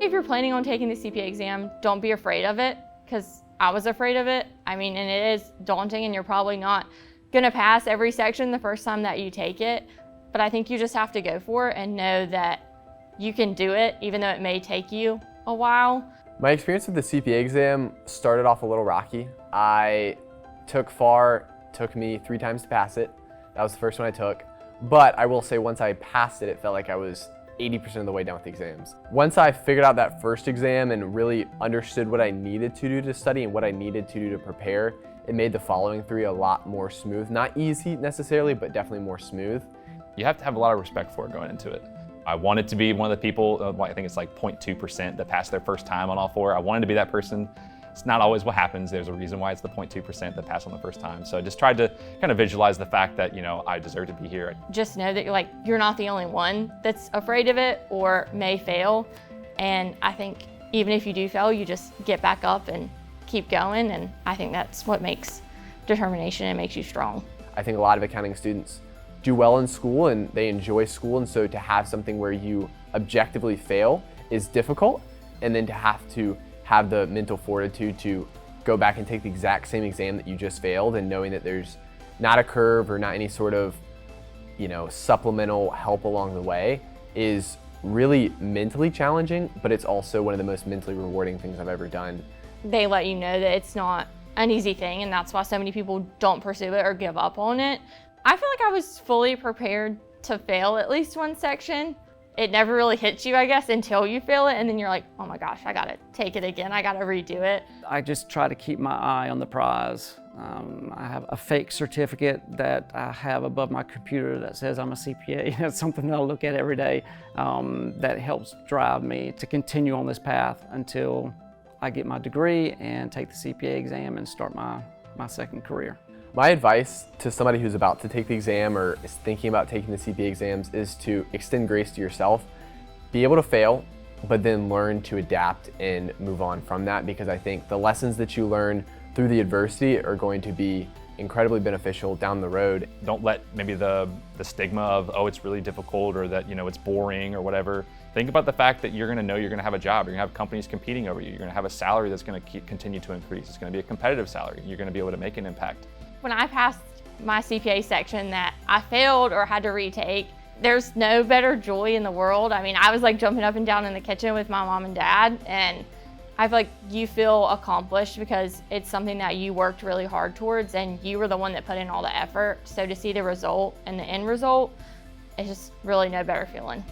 if you're planning on taking the CPA exam, don't be afraid of it, because I was afraid of it. I mean, and it is daunting, and you're probably not gonna pass every section the first time that you take it. But I think you just have to go for it and know that you can do it, even though it may take you a while. My experience with the CPA exam started off a little rocky. I took FAR, took me 3 times to pass it. That was the first one I took. But I will say once I passed it, it felt like I was 80% of the way done with the exams. Once I figured out that first exam and really understood what I needed to do to study and what I needed to do to prepare, it made the following 3 a lot more smooth. Not easy necessarily, but definitely more smooth. You have to have a lot of respect for it going into it. I wanted to be one of the people, I think it's like 0.2% that passed their first time on all 4. I wanted to be that person. It's not always what happens. There's a reason why it's the 0.2% that pass on the first time. So I just tried to kind of visualize the fact that, I deserve to be here. Just know that you're not the only one that's afraid of it or may fail. And I think even if you do fail, you just get back up and keep going. And I think that's what makes determination and makes you strong. I think a lot of accounting students do well in school and they enjoy school. And so to have something where you objectively fail is difficult. And then to have the mental fortitude to go back and take the exact same exam that you just failed, and knowing that there's not a curve or not any sort of, supplemental help along the way is really mentally challenging, but it's also one of the most mentally rewarding things I've ever done. They let you know that it's not an easy thing, and that's why so many people don't pursue it or give up on it. I feel like I was fully prepared to fail at least one section. It never really hits you, I guess, until you fail it, and then you're like, oh my gosh, I gotta take it again, I gotta redo it. I just try to keep my eye on the prize. I have a fake certificate that I have above my computer that says I'm a CPA. It's something that I look at every day that helps drive me to continue on this path until I get my degree and take the CPA exam and start my second career. My advice to somebody who's about to take the exam or is thinking about taking the CPA exams is to extend grace to yourself. Be able to fail, but then learn to adapt and move on from that, because I think the lessons that you learn through the adversity are going to be incredibly beneficial down the road. Don't let maybe the stigma of, oh, it's really difficult, or that, it's boring or whatever. Think about the fact that you're gonna have a job, you're gonna have companies competing over you, you're gonna have a salary that's gonna continue to increase. It's gonna be a competitive salary. You're gonna be able to make an impact. When I passed my CPA section that I failed or had to retake, there's no better joy in the world. I mean, I was like jumping up and down in the kitchen with my mom and dad, and I feel like you feel accomplished because it's something that you worked really hard towards and you were the one that put in all the effort. So to see the result and the end result, it's just really no better feeling.